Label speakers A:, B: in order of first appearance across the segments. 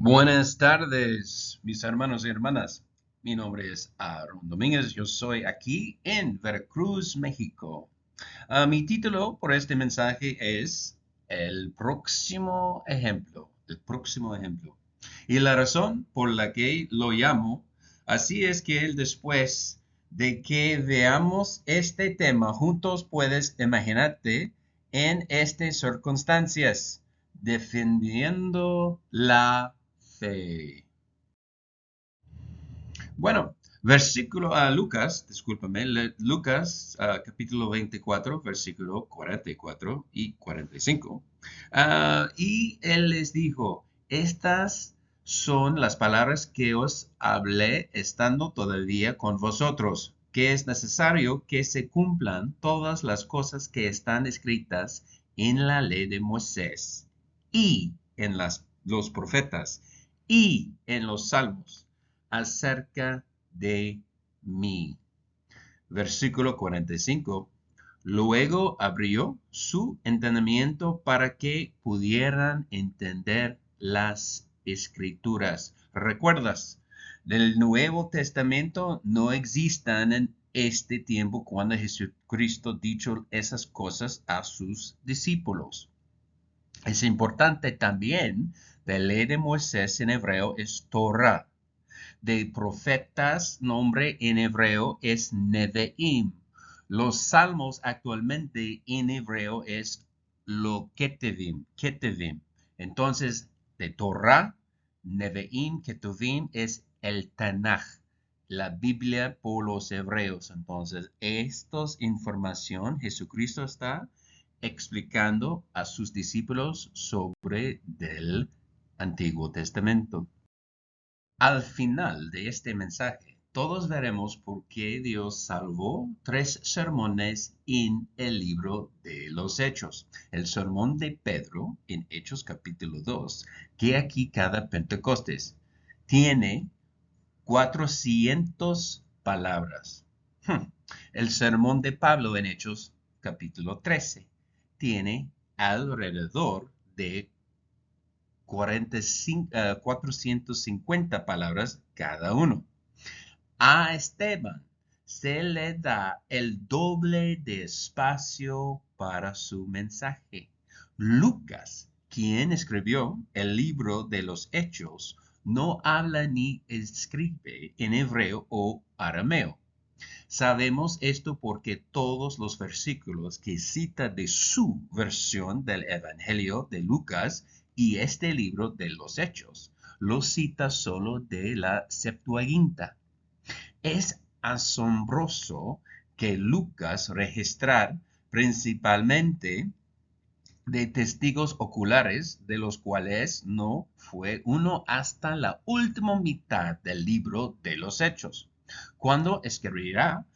A: Buenas tardes, mis hermanos y hermanas. Mi nombre es Aaron Domínguez. Yo soy aquí en Veracruz, México. Mi título por este mensaje es El próximo ejemplo. El próximo ejemplo. Y la razón por la que lo llamo así es que después de que veamos este tema juntos, puedes imaginarte en estas circunstancias defendiendo la fe. Bueno, Lucas, discúlpame, Lucas capítulo 24, versículo 44 y 45. Y él les dijo, estas son las palabras que os hablé estando todavía con vosotros, que es necesario que se cumplan todas las cosas que están escritas en la ley de Moisés y en los profetas y en los salmos acerca de mí. Versículo 45. Luego abrió su entendimiento para que pudieran entender las escrituras. ¿Recuerdas? Del Nuevo Testamento no existan en este tiempo cuando Jesucristo dicho esas cosas a sus discípulos. Es importante también, la ley de Moisés en hebreo es Torah. De profetas, nombre en hebreo es Nevi'im. Los salmos actualmente en hebreo es lo Ketuvim. Entonces, de Torah, Nevi'im, Ketuvim es el Tanaj, la Biblia por los hebreos. Entonces, esta información Jesucristo está explicando a sus discípulos sobre del Antiguo Testamento. Al final de este mensaje, todos veremos por qué Dios salvó tres sermones en el libro de los Hechos. El sermón de Pedro en Hechos capítulo 2, que aquí cada Pentecostés tiene 400 palabras. El sermón de Pablo en Hechos capítulo 13 tiene alrededor de 450 palabras cada uno. A Esteban se le da el doble de espacio para su mensaje. Lucas, quien escribió el libro de los Hechos, no habla ni escribe en hebreo o arameo. Sabemos esto porque todos los versículos que cita de su versión del Evangelio de Lucas y este libro de los Hechos los cita solo de la Septuaginta. Es asombroso que Lucas registrar principalmente de testigos oculares, de los cuales no fue uno hasta la última mitad del libro de los Hechos, cuando escribirá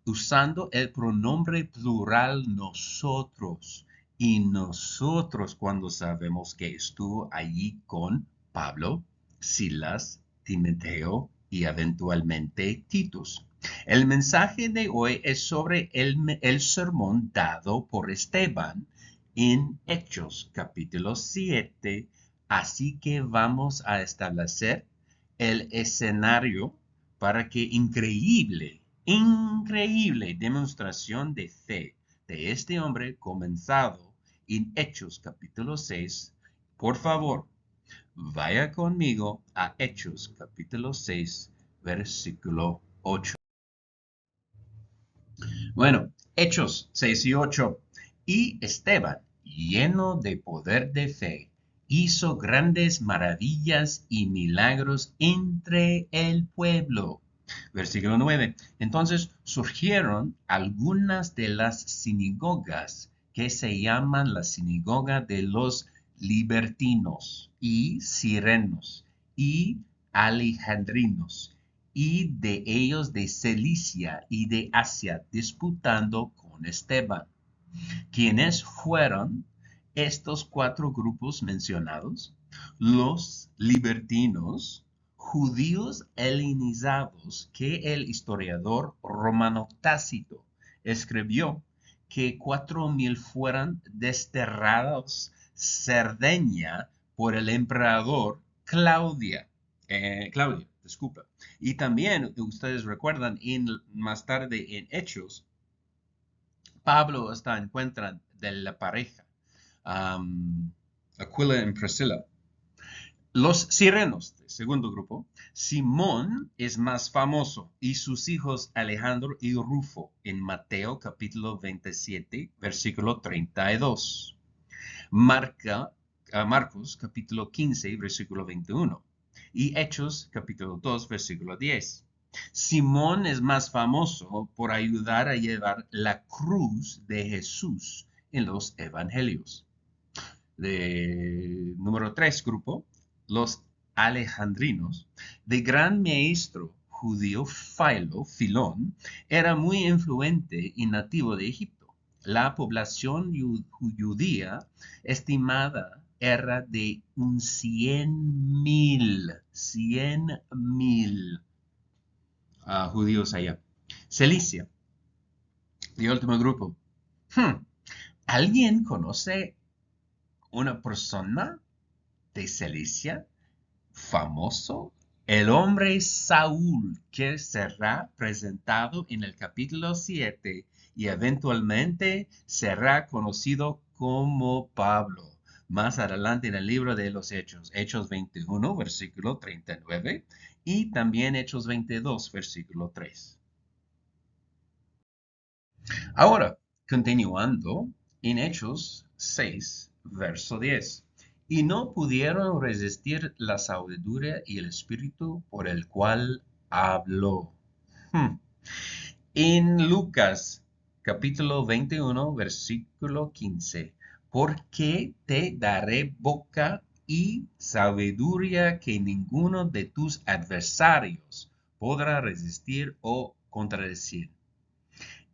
A: usando el pronombre plural nosotros. Y nosotros cuando sabemos que estuvo allí con Pablo, Silas, Timoteo y eventualmente Titus. El mensaje de hoy es sobre el sermón dado por Esteban en Hechos capítulo 7. Así que vamos a establecer el escenario para que increíble demostración de fe de este hombre comenzado en Hechos capítulo 6. Por favor, vaya conmigo a Hechos capítulo 6, versículo 8. Bueno, Hechos 6 y 8. Y Esteban, lleno de poder de fe, hizo grandes maravillas y milagros entre el pueblo. Versículo 9. Entonces surgieron algunas de las sinagogas que se llaman la sinagoga de los libertinos y sirenos y alejandrinos y de ellos de Cilicia y de Asia disputando con Esteban. ¿Quiénes fueron estos cuatro grupos mencionados? Los libertinos, judíos helenizados, que el historiador romano Tácito escribió que 4,000 fueran desterrados Cerdeña por el emperador Claudia, disculpa. Y también, ustedes recuerdan, más tarde en Hechos, Pablo está en contra de la pareja, um, Aquila y Priscila. Los sirenos, segundo grupo. Simón es más famoso y sus hijos Alejandro y Rufo en Mateo capítulo 27, versículo 32. Marcos capítulo 15, versículo 21. Y Hechos capítulo 2, versículo 10. Simón es más famoso por ayudar a llevar la cruz de Jesús en los evangelios. Número 3 grupo, los alejandrinos, de gran maestro judío Filón, era muy influente y nativo de Egipto. La población judía estimada era de un 100,000 judíos allá. Cilicia, el último grupo. ¿Alguien conoce una persona de Cilicia famoso? El hombre Saúl, que será presentado en el capítulo 7 y eventualmente será conocido como Pablo. Más adelante en el libro de los Hechos, Hechos 21, versículo 39, y también Hechos 22, versículo 3. Ahora, continuando en Hechos 6, verso 10. Y no pudieron resistir la sabiduría y el espíritu por el cual habló. En Lucas capítulo 21, versículo 15. Porque te daré boca y sabiduría que ninguno de tus adversarios podrá resistir o contradecir.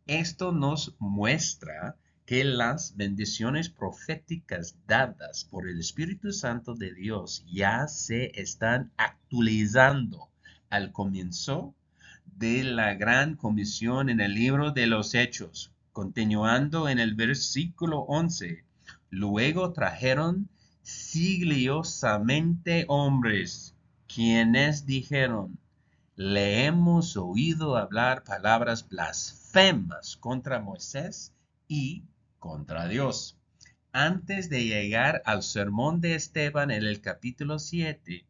A: Esto nos muestra que las bendiciones proféticas dadas por el Espíritu Santo de Dios ya se están actualizando al comienzo de la gran comisión en el libro de los Hechos. Continuando en el versículo 11, luego trajeron sigilosamente hombres, quienes dijeron: le hemos oído hablar palabras blasfemas contra Moisés y contra Dios. Antes de llegar al sermón de Esteban en el capítulo 7,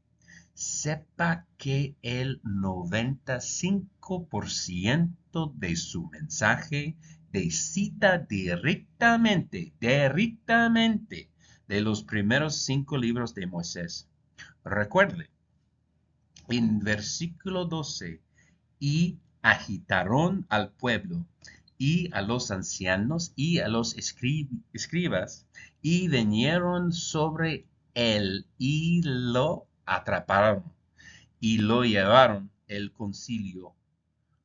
A: sepa que el 95% de su mensaje cita directamente de los primeros 5 libros de Moisés. Recuerde, en versículo 12, y agitaron al pueblo y a los ancianos y a los escribas, y vinieron sobre él y lo atraparon y lo llevaron al concilio.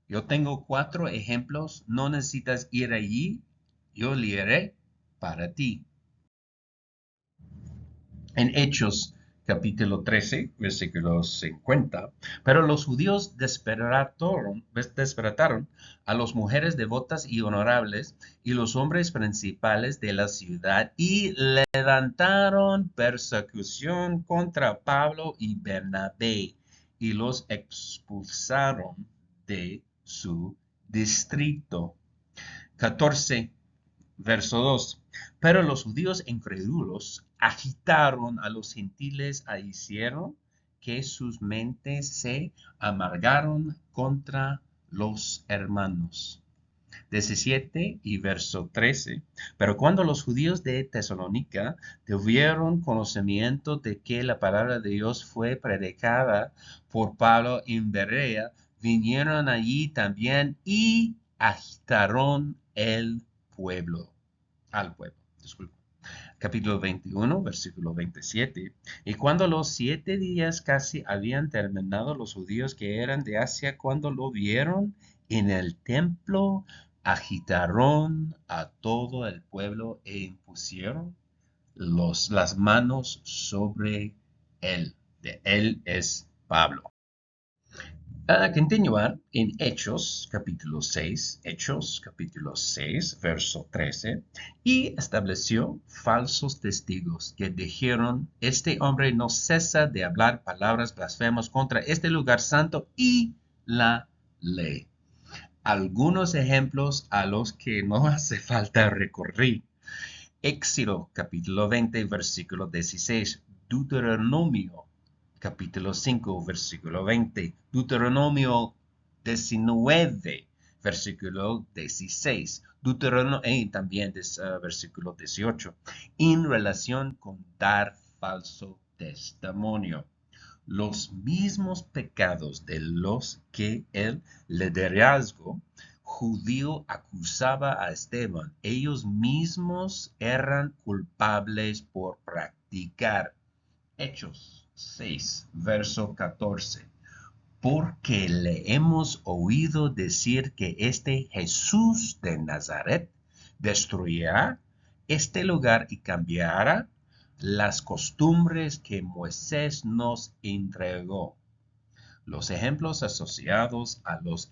A: Yo tengo 4 ejemplos, no necesitas ir allí, yo leeré para ti. En Hechos capítulo 13, versículo 50, pero los judíos despertaron a las mujeres devotas y honorables y los hombres principales de la ciudad y levantaron persecución contra Pablo y Bernabé y los expulsaron de su distrito. 14, verso 2. Pero los judíos incrédulos agitaron a los gentiles e hicieron que sus mentes se amargaron contra los hermanos. 17 y verso 13. Pero cuando los judíos de Tesalónica tuvieron conocimiento de que la palabra de Dios fue predicada por Pablo en Berea, vinieron allí también y agitaron al pueblo. Disculpa. Capítulo 21, versículo 27. Y cuando los 7 días casi habían terminado, los judíos que eran de Asia, cuando lo vieron en el templo, agitaron a todo el pueblo e impusieron las manos sobre él. De él es Pablo. A continuar en Hechos capítulo 6, verso 13, y estableció falsos testigos que dijeron, este hombre no cesa de hablar palabras blasfemas contra este lugar santo y la ley. Algunos ejemplos a los que no hace falta recurrir. Éxodo capítulo 20, versículo 16. Deuteronomio capítulo 5, versículo 20. Deuteronomio 19, versículo 16. Deuteronomio y también versículo 18. En relación con dar falso testimonio. Los mismos pecados de los que el liderazgo judío acusaba a Esteban, ellos mismos eran culpables por practicar. Hechos 6, verso 14. Porque le hemos oído decir que este Jesús de Nazaret destruirá este lugar y cambiará las costumbres que Moisés nos entregó. Los ejemplos asociados a los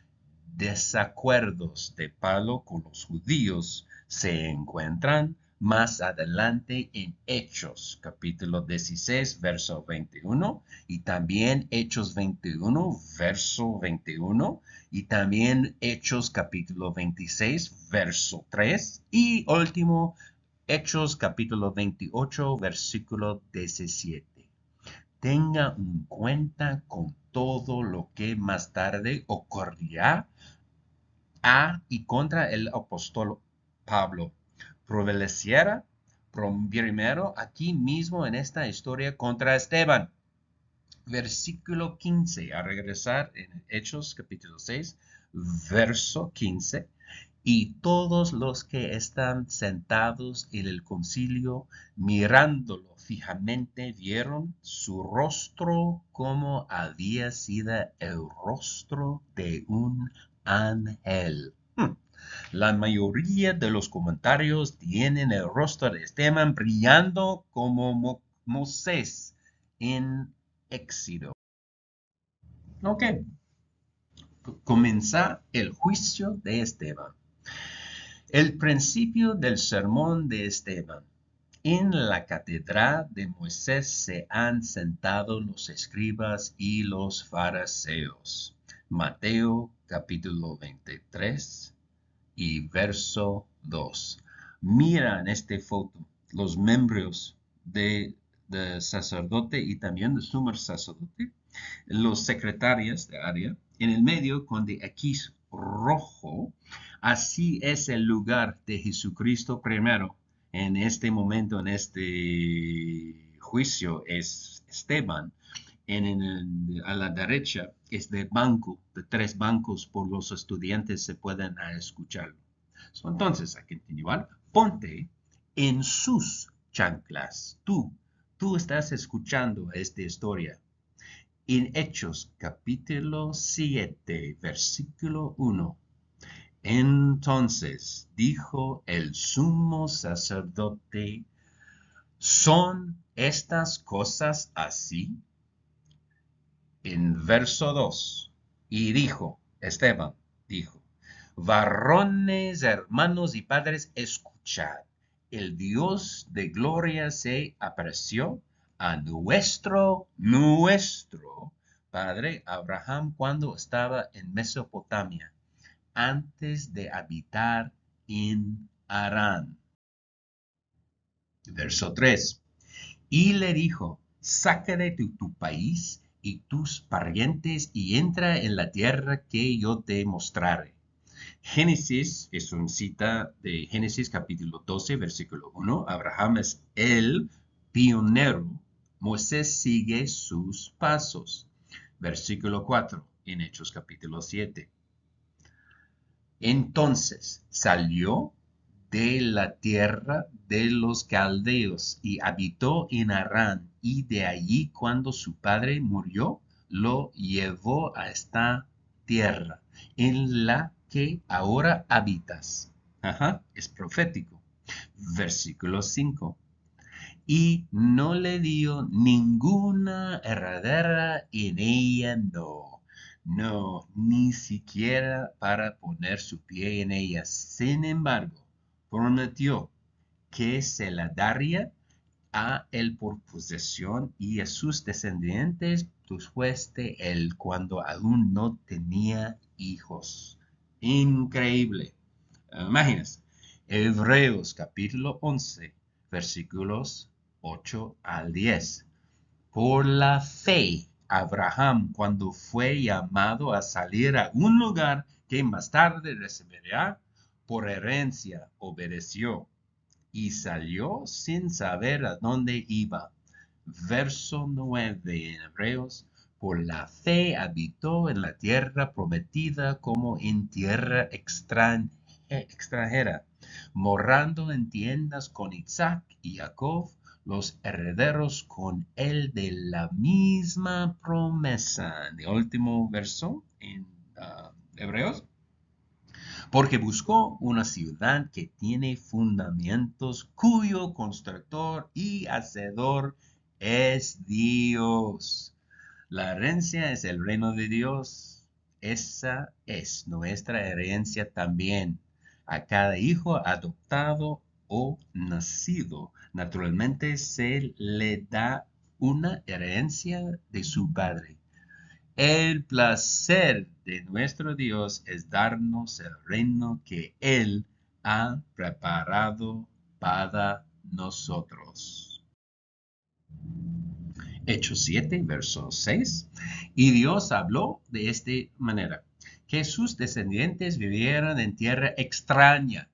A: desacuerdos de Pablo con los judíos se encuentran más adelante en Hechos, capítulo 16, verso 21, y también Hechos 21, verso 21, y también Hechos, capítulo 26, verso 3, y último, Hechos, capítulo 28, versículo 17. Tenga en cuenta con todo lo que más tarde ocurrirá a y contra el apóstol Pablo. Prevaleciera primero aquí mismo en esta historia contra Esteban. Versículo 15, a regresar en Hechos capítulo 6, verso 15. Y todos los que están sentados en el concilio, mirándolo fijamente, vieron su rostro como había sido el rostro de un ángel. La mayoría de los comentarios tienen el rostro de Esteban brillando como Moisés en Éxodo. Ok, comienza el juicio de Esteban. El principio del sermón de Esteban. En la cátedra de Moisés se han sentado los escribas y los fariseos. Mateo capítulo 23 y verso 2. Mira en esta foto los miembros de sacerdote y también de sumo sacerdote, los secretarios de área, en el medio con de X rojo. Así es el lugar de Jesucristo primero. En este momento, en este juicio, es Esteban. A la derecha es de banco, de 3 bancos por los estudiantes se pueden escucharlo. Entonces, a continuar, ponte en sus chanclas. Tú estás escuchando esta historia. En Hechos capítulo 7, versículo 1. Entonces dijo el sumo sacerdote, ¿son estas cosas así? En verso 2. Y dijo, Esteban dijo, varones, hermanos y padres, escuchad. El Dios de gloria se apareció a nuestro padre Abraham cuando estaba en Mesopotamia, antes de habitar en Harán. Verso 3. Y le dijo, saca de tu país y tus parientes y entra en la tierra que yo te mostraré. Génesis es una cita de Génesis capítulo 12, versículo 1. Abraham es el pionero. Moisés sigue sus pasos. Versículo 4 en Hechos capítulo 7. Entonces salió de la tierra de los caldeos y habitó en Harán, y de allí cuando su padre murió, lo llevó a esta tierra en la que ahora habitas. Es profético. Versículo 5. Y no le dio ninguna heredera en ella, no, No, ni siquiera para poner su pie en ella. Sin embargo, prometió que se la daría a él por posesión y a sus descendientes después de él cuando aún no tenía hijos. Increíble. Imagínense. Hebreos capítulo 11, versículos 8 al 10. Por la fe, Abraham, cuando fue llamado a salir a un lugar que más tarde recibiría por herencia, obedeció y salió sin saber a dónde iba. Verso 9 en Hebreos. Por la fe habitó en la tierra prometida como en tierra extranjera, morando en tiendas con Isaac y Jacob, los herederos con él de la misma promesa. El último verso en Hebreos. Porque buscó una ciudad que tiene fundamentos, cuyo constructor y hacedor es Dios. La herencia es el reino de Dios. Esa es nuestra herencia también. A cada hijo adoptado o nacido, naturalmente se le da una herencia de su padre. El placer de nuestro Dios es darnos el reino que Él ha preparado para nosotros. Hechos 7, verso 6. Y Dios habló de esta manera, que sus descendientes vivieran en tierra extraña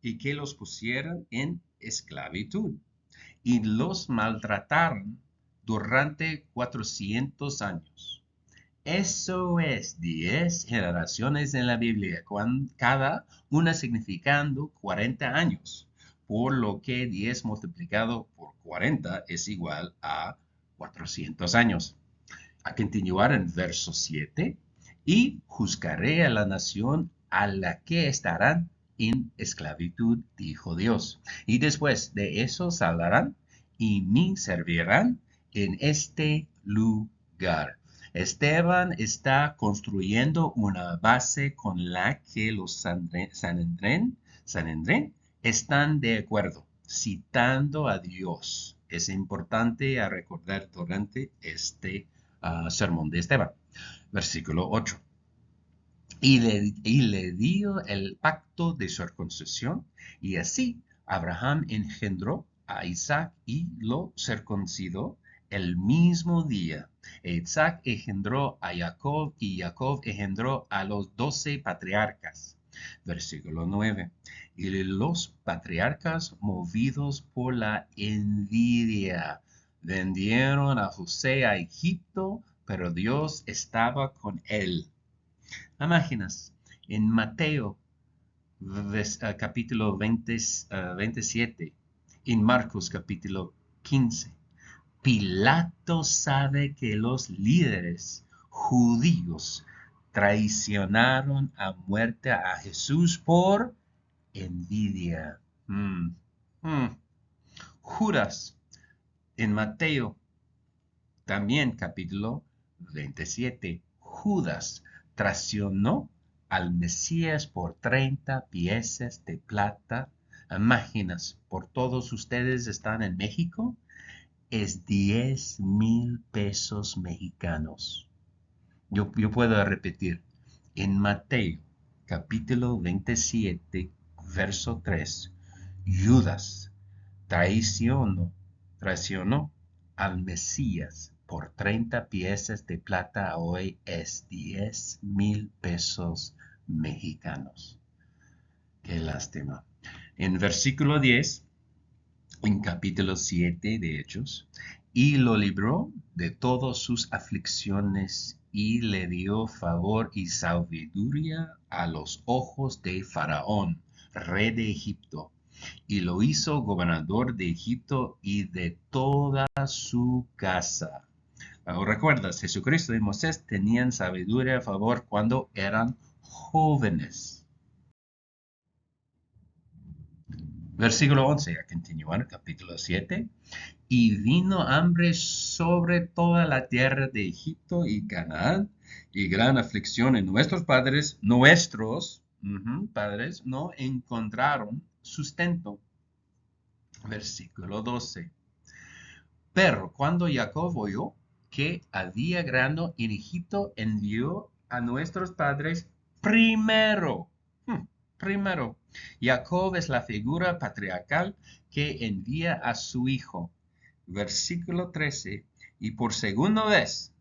A: y que los pusieran en esclavitud y los maltrataran durante 400 años. Eso es 10 generaciones en la Biblia, cada una significando 40 años, por lo que 10 multiplicado por 40 es igual a 400 años. A continuar en verso 7, y juzgaré a la nación a la que estarán en esclavitud, dijo Dios. Y después de eso saldrán y me servirán en este lugar. Esteban está construyendo una base con la que los Sanedrín están de acuerdo, citando a Dios. Es importante a recordar durante este sermón de Esteban. Versículo 8. Y le dio el pacto de circuncisión, y así Abraham engendró a Isaac y lo circuncidó el mismo día. Isaac engendró a Jacob y Jacob engendró a los 12 patriarcas. Versículo 9. Y los patriarcas, movidos por la envidia, vendieron a José a Egipto, pero Dios estaba con él. Imágenes. En Mateo capítulo 27, en Marcos capítulo 15, Pilato sabe que los líderes judíos traicionaron a muerte a Jesús por envidia. Judas, en Mateo, también capítulo 27, Judas traicionó al Mesías por 30 piezas de plata. Imágenes, por todos ustedes están en México, es 10,000 pesos mexicanos. Yo puedo repetir. En Mateo, capítulo 27, verso 3, Judas traicionó al Mesías por 30 piezas de plata. Hoy es 10,000 pesos mexicanos. Qué lástima. En versículo 10, en capítulo 7 de Hechos, y lo libró de todas sus aflicciones y le dio favor y sabiduría a los ojos de Faraón, rey de Egipto, y lo hizo gobernador de Egipto y de toda su casa. ¿Recuerdas? Jesucristo y Moisés tenían sabiduría a favor cuando eran jóvenes. Versículo 11, a continuar, capítulo 7. y vino hambre sobre toda la tierra de Egipto y Canaán, y gran aflicción en nuestros padres, no encontraron sustento. Versículo 12. Pero cuando Jacob oyó que había grano en Egipto, envió a nuestros padres primero. Primero, Jacob es la figura patriarcal que envía a su hijo. Versículo 13. Y por segunda vez,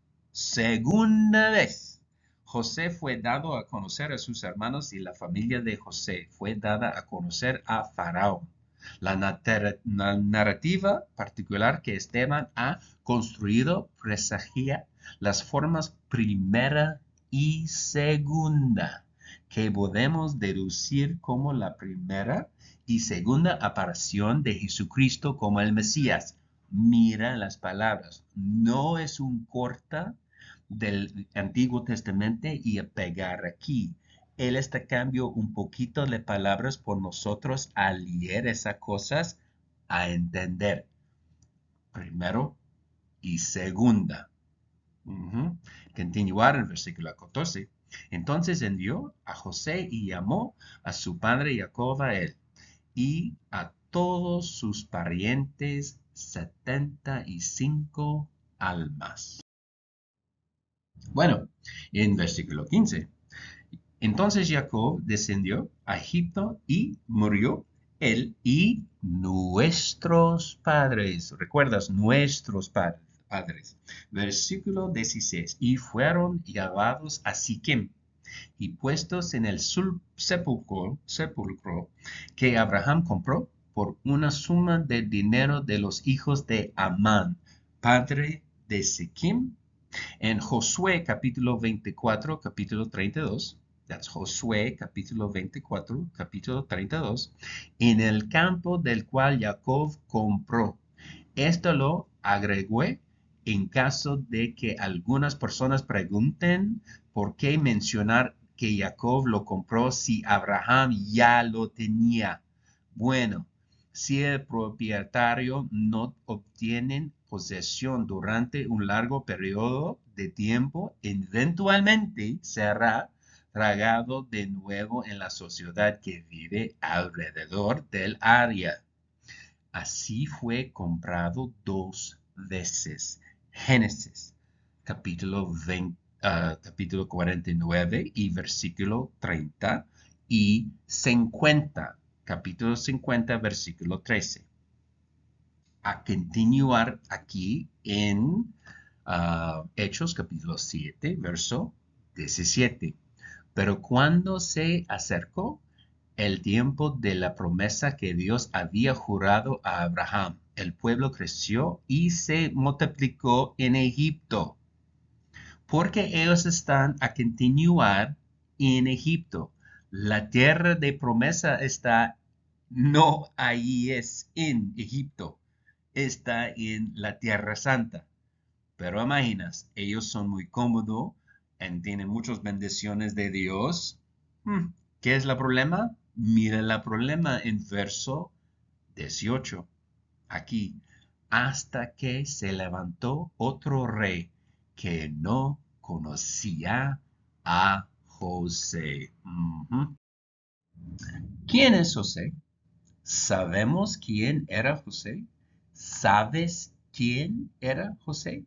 A: José fue dado a conocer a sus hermanos y la familia de José fue dada a conocer a Faraón. La narrativa particular que Esteban ha construido presagia las formas primera y segunda, que podemos deducir como la primera y segunda aparición de Jesucristo como el Mesías. Mira las palabras, no es un corta del Antiguo Testamento y a pegar aquí. Él está cambiando un poquito de palabras por nosotros al leer esas cosas, a entender. Primero y segunda. Continuar en el versículo 14. Entonces envió a José y llamó a su padre Jacob a él y a todos sus parientes 75 almas. Bueno, en versículo 15. Entonces Jacob descendió a Egipto y murió él y nuestros padres. ¿Recuerdas? Nuestros padres. Versículo 16. Y fueron llevados a Siquem y puestos en el sepulcro que Abraham compró por una suma de dinero de los hijos de Amán, padre de Siquem. En Josué capítulo 24, capítulo 32, that's Josué capítulo 24, capítulo 32, en el campo del cual Jacob compró. Esto lo agregó en caso de que algunas personas pregunten por qué mencionar que Jacob lo compró si Abraham ya lo tenía. Bueno, si el propietario no obtiene posesión durante un largo periodo de tiempo, eventualmente será tragado de nuevo en la sociedad que vive alrededor del área. Así fue comprado 2 veces. Génesis, capítulo 49 y versículo 30 y 50, capítulo 50, versículo 13. A continuar aquí en Hechos, capítulo 7, verso 17. Pero cuando se acercó el tiempo de la promesa que Dios había jurado a Abraham, el pueblo creció y se multiplicó en Egipto, porque ellos están a continuar en Egipto. La tierra de promesa está, no ahí es en Egipto, está en la Tierra Santa. Pero imaginas, ellos son muy cómodos, tienen muchas bendiciones de Dios. ¿Qué es el problema? Mira el problema en verso 18. Aquí, hasta que se levantó otro rey que no conocía a José. ¿Quién es José? ¿Sabemos quién era José? ¿Sabes quién era José?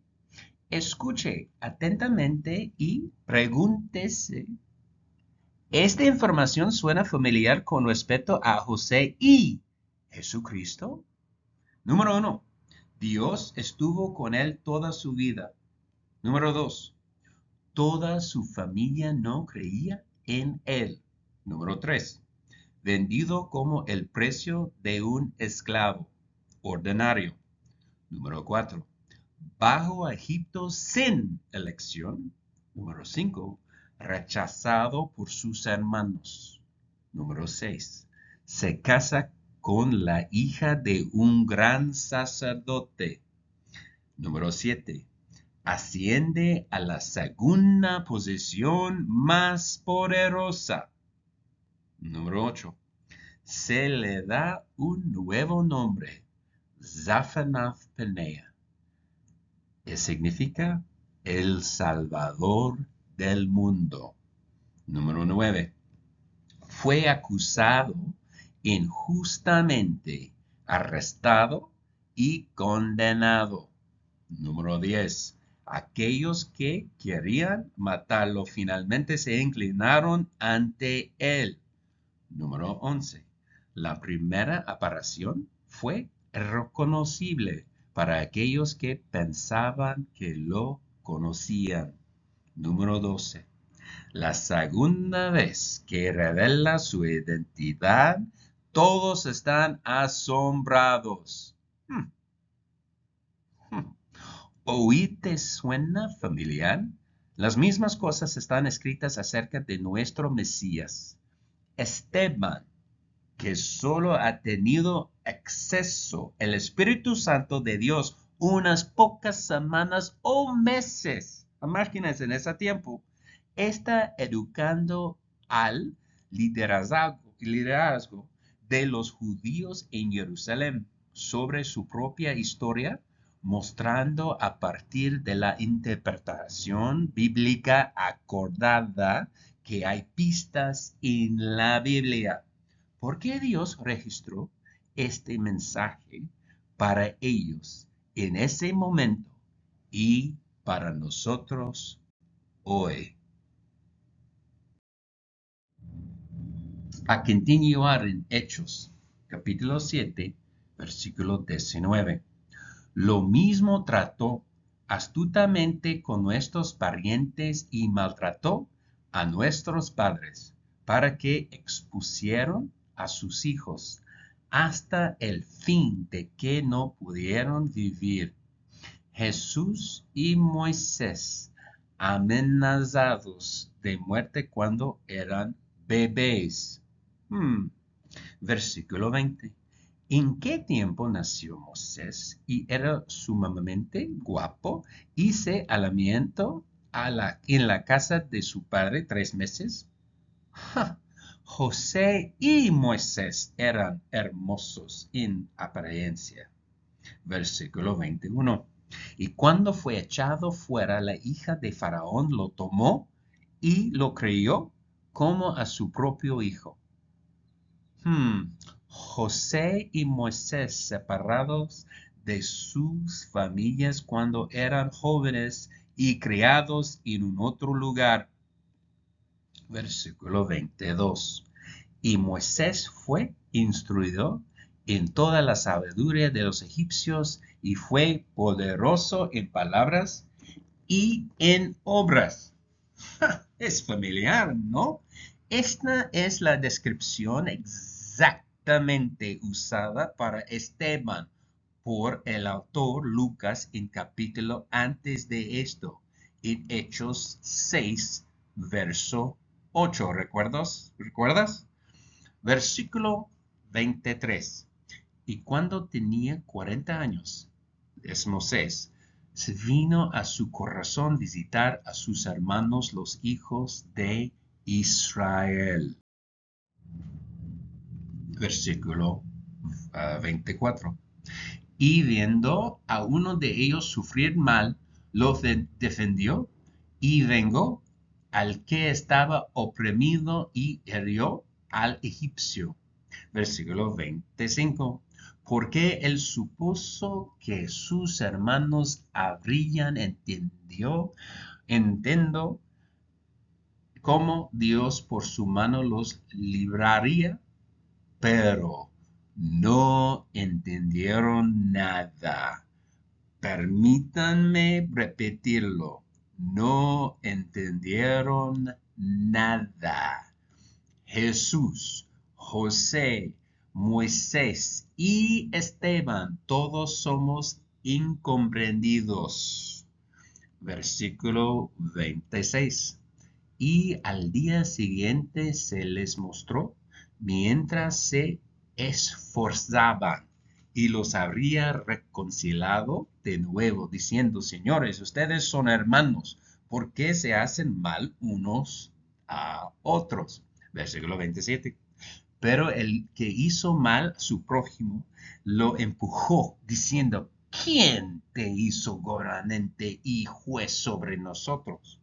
A: Escuche atentamente y pregúntese. ¿Esta información suena familiar con respecto a José y Jesucristo? Número 1. Dios estuvo con él toda su vida. Número 2. Toda su familia no creía en él. Número 3. Vendido como el precio de un esclavo ordinario. Número 4. Bajo a Egipto sin elección. Número 5. Rechazado por sus hermanos. Número 6. Se casa con la hija de un gran sacerdote. Número 7. Asciende a la segunda posición más poderosa. Número 8. Se le da un nuevo nombre. Zaphanath Paneah. Significa el Salvador del mundo. Número 9. Fue acusado injustamente, arrestado y condenado. Número 10. Aquellos que querían matarlo finalmente se inclinaron ante él. Número 11. La primera aparición fue reconocible para aquellos que pensaban que lo conocían. Número 12. La segunda vez que revela su identidad, todos están asombrados. ¿Oí te suena familiar? Las mismas cosas están escritas acerca de nuestro Mesías. Esteban, que solo ha tenido acceso al Espíritu Santo de Dios unas pocas semanas o meses, imagínense en ese tiempo, está educando al liderazgo de los judíos en Jerusalén sobre su propia historia, mostrando a partir de la interpretación bíblica acordada que hay pistas en la Biblia. ¿Por qué Dios registró este mensaje para ellos en ese momento y para nosotros hoy? A continuar en Hechos, capítulo 7, versículo 19. Lo mismo trató astutamente con nuestros parientes y maltrató a nuestros padres, para que expusieron a sus hijos hasta el fin de que no pudieron vivir. Jesús y Moisés amenazados de muerte cuando eran bebés. Versículo 20. ¿En qué tiempo nació Moisés y era sumamente guapo y se alamientó en la casa de su padre 3 meses? José y Moisés eran hermosos en apariencia. Versículo 21. Y cuando fue echado fuera, la hija de Faraón lo tomó y lo crió como a su propio hijo. José y Moisés separados de sus familias cuando eran jóvenes y criados en un otro lugar. Versículo 22. Y Moisés fue instruido en toda la sabiduría de los egipcios y fue poderoso en palabras y en obras. Es familiar, ¿no? Esta es la descripción exactamente usada para Esteban por el autor Lucas en capítulo antes de esto, en Hechos 6, verso 8. ¿Recuerdas? Versículo 23. Y cuando tenía 40 años, es Moisés, se vino a su corazón visitar a sus hermanos los hijos de Israel. Versículo 24. Y viendo a uno de ellos sufrir mal, lo defendió y vengó al que estaba oprimido y hirió al egipcio. Versículo 25. Porque él supuso que sus hermanos habrían entendido cómo Dios por su mano los libraría, pero no entendieron nada. Permítanme repetirlo. No entendieron nada. Jesús, José, Moisés y Esteban, todos somos incomprendidos. Versículo 26. Y al día siguiente se les mostró mientras se esforzaban y los habría reconciliado de nuevo, diciendo: señores, ustedes son hermanos, ¿por qué se hacen mal unos a otros? Versículo 27. Pero el que hizo mal a su prójimo lo empujó, diciendo, ¿quién te hizo gobernante y juez sobre nosotros?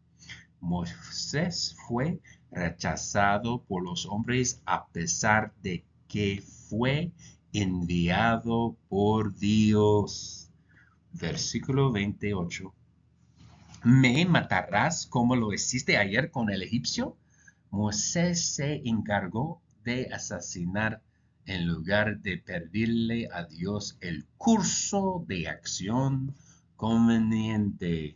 A: Moisés fue rechazado por los hombres a pesar de que fue enviado por Dios. Versículo 28. ¿Me matarás como lo hiciste ayer con el egipcio? Moisés se encargó de asesinar en lugar de pedirle a Dios el curso de acción conveniente.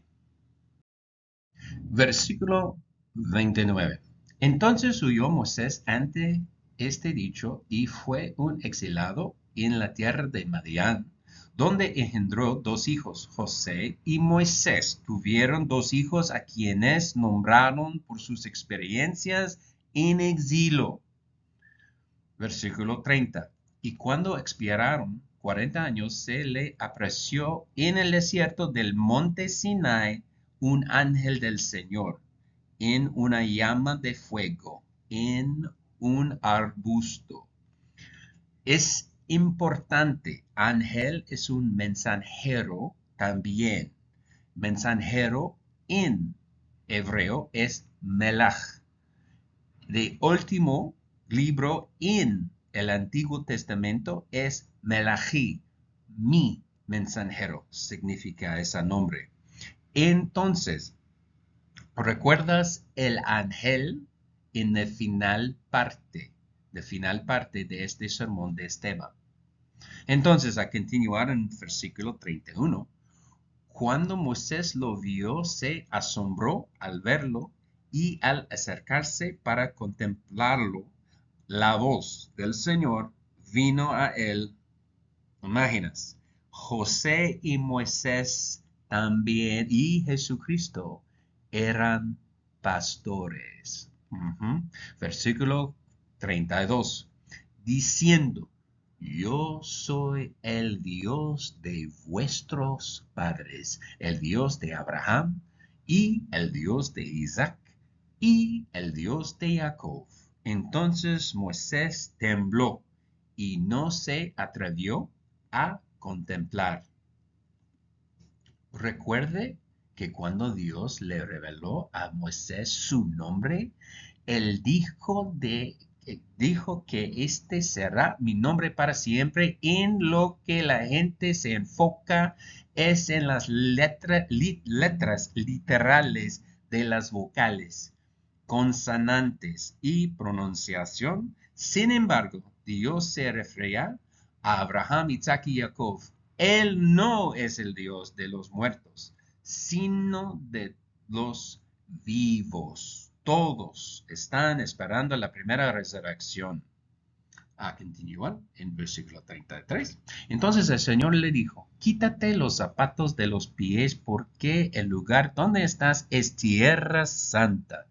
A: Versículo 29. Entonces huyó Moisés ante este dicho y fue un exilado en la tierra de Madián, donde engendró dos hijos, José y Moisés. Tuvieron dos hijos a quienes nombraron por sus experiencias en exilio. Versículo 30. Y cuando expiraron 40 años, se le apareció en el desierto del monte Sinai un ángel del Señor, en una llama de fuego, en un arbusto. Es importante, ángel es un mensajero también. Mensajero en hebreo es melach. De último libro en el Antiguo Testamento es Melají, mi mensajero, significa ese nombre. Entonces, ¿recuerdas el ángel en la final parte de este sermón de Esteban? Entonces, a continuar en versículo 31, cuando Moisés lo vio, se asombró al verlo y al acercarse para contemplarlo, la voz del Señor vino a él. Imaginas, José y Moisés también y Jesucristo eran pastores. Versículo 32, diciendo, yo soy el Dios de vuestros padres, el Dios de Abraham y el Dios de Isaac y el Dios de Jacob. Entonces Moisés tembló y no se atrevió a contemplar. Recuerde que cuando Dios le reveló a Moisés su nombre, él dijo que este será mi nombre para siempre. En lo que la gente se enfoca es en las letras literales de las vocales, consonantes y pronunciación. Sin embargo, Dios se refería a Abraham, Isaac y Jacob. Él no es el Dios de los muertos, sino de los vivos. Todos están esperando la primera resurrección. A continuar en versículo 33. Entonces el Señor le dijo, quítate los zapatos de los pies porque el lugar donde estás es tierra santa.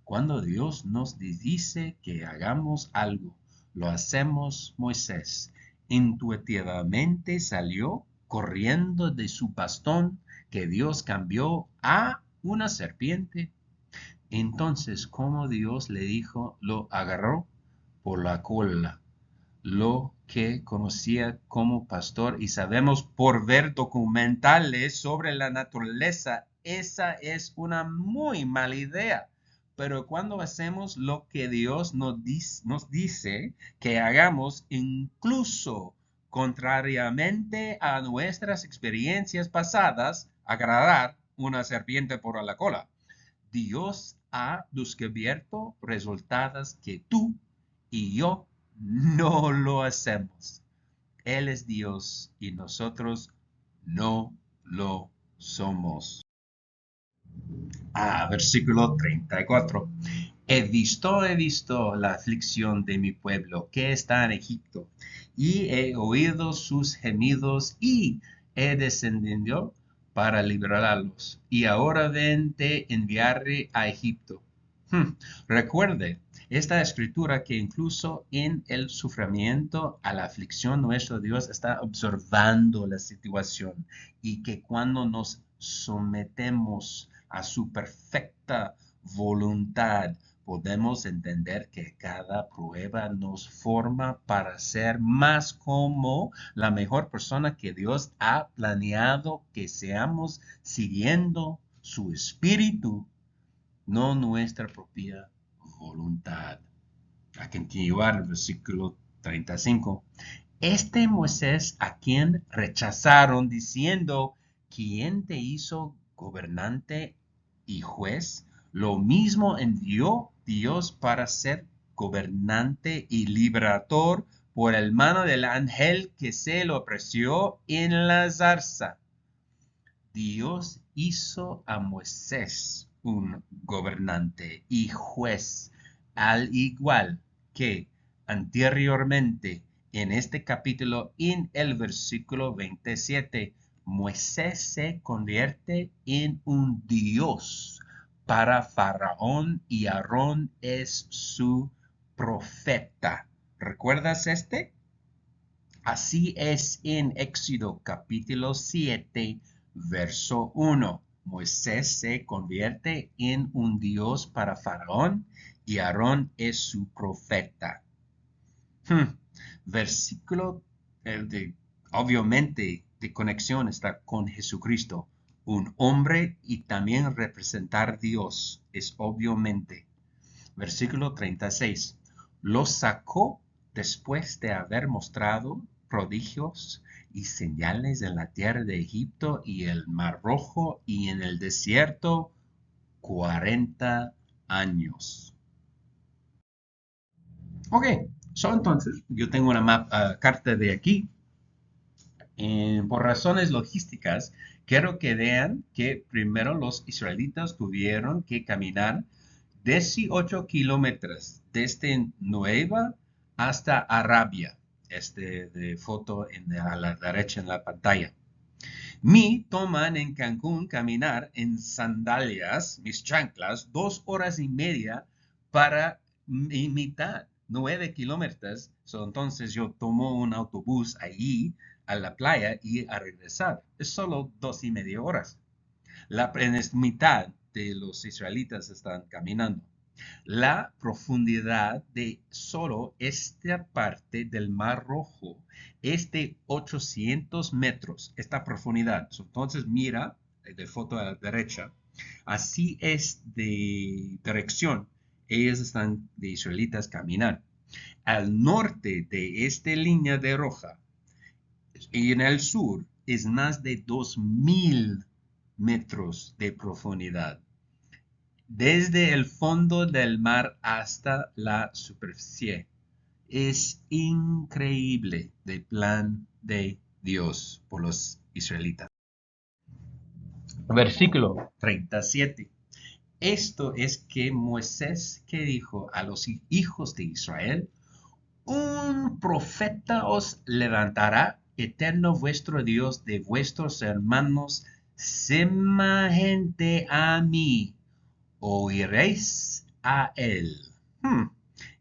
A: Cuando Dios nos dice que hagamos algo, lo hacemos. Moisés intuitivamente salió corriendo de su bastón que Dios cambió a una serpiente. Entonces, como Dios le dijo, lo agarró por la cola, lo que conocía como pastor, y sabemos por ver documentales sobre la naturaleza, esa es una muy mala idea. Pero cuando hacemos lo que Dios nos dice que hagamos, incluso contrariamente a nuestras experiencias pasadas, agarrar una serpiente por la cola, Dios ha descubierto resultados que tú y yo no lo hacemos. Él es Dios y nosotros no lo somos. Versículo 34. He visto la aflicción de mi pueblo que está en Egipto, y he oído sus gemidos, y he descendido para librarlos. Y ahora ven, te enviaré a Egipto. Recuerde esta escritura que incluso en el sufrimiento, a la aflicción, nuestro Dios está observando la situación, y que cuando nos sometemos a su perfecta voluntad, podemos entender que cada prueba nos forma para ser más como la mejor persona que Dios ha planeado que seamos, siguiendo su espíritu, no nuestra propia voluntad. A continuar el versículo 35. Este Moisés a quien rechazaron diciendo, ¿quién te hizo gobernante y juez? Lo mismo envió Dios para ser gobernante y liberador por el mano del ángel que se lo ofreció en la zarza. Dios hizo a Moisés un gobernante y juez, al igual que anteriormente en este capítulo, en el versículo 27, Moisés se convierte en un Dios para Faraón y Aarón es su profeta. ¿Recuerdas este? Así es en Éxodo capítulo 7, verso 1. Moisés se convierte en un Dios para Faraón y Aarón es su profeta. Versículo, obviamente, de conexión está con Jesucristo, un hombre y también representar Dios, es obviamente. Versículo 36. Los sacó después de haber mostrado prodigios y señales en la tierra de Egipto y el Mar Rojo y en el desierto 40 años. Ok, entonces yo tengo una carta de aquí. Por razones logísticas, quiero que vean que primero los israelitas tuvieron que caminar 18 kilómetros desde Nueva hasta Arabia. De foto a la derecha en la pantalla. Toman en Cancún caminar en sandalias, mis chanclas, 2 horas y media para mitad, 9 kilómetros. Entonces yo tomo un autobús allí a la playa y a regresar. Es solo 2 y media horas. En esta mitad de los israelitas están caminando. La profundidad de solo esta parte del Mar Rojo es de 800 metros, esta profundidad. Entonces mira, de foto a la derecha, así es de dirección. Ellos están de israelitas caminar. Al norte de esta línea de roja y en el sur es más de 2000 metros de profundidad desde el fondo del mar hasta la superficie. Es increíble el plan de Dios por los israelitas. Versículo 37. Esto es que Moisés que dijo a los hijos de Israel, un profeta os levantará, eterno vuestro Dios, de vuestros hermanos, semejante a mí. Oiréis a él.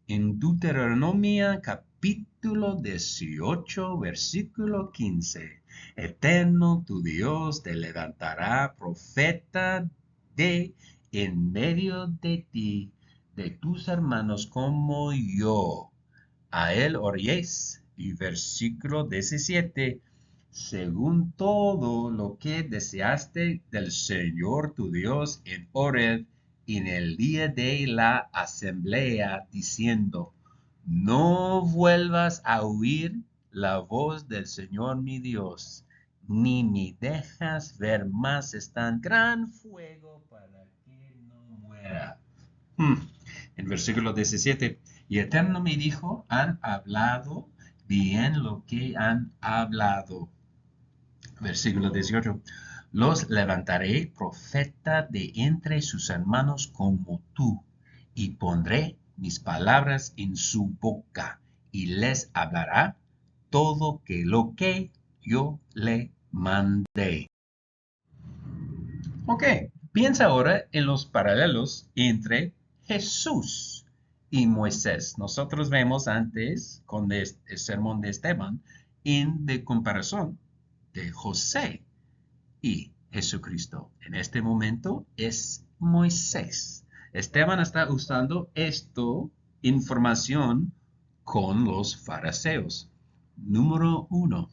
A: En Deuteronomio capítulo 18, versículo 15. Eterno tu Dios te levantará profeta de en medio de ti, de tus hermanos como yo. A él oiréis. Y versículo 17. Según todo lo que deseaste del Señor tu Dios en Horeb, en el día de la asamblea, diciendo, no vuelvas a oír la voz del Señor mi Dios, ni me dejas ver más este gran fuego para que no muera. En versículo 17, y Eterno me dijo, han hablado bien lo que han hablado. Versículo 18. Los levantaré profeta de entre sus hermanos como tú, y pondré mis palabras en su boca, y les hablará todo lo que yo le mandé. Ok, piensa ahora en los paralelos entre Jesús y Moisés. Nosotros vemos antes, con el sermón de Esteban, de comparación de José y Jesucristo. En este momento es Moisés. Esteban está usando esto, información, con los fariseos. Número 1.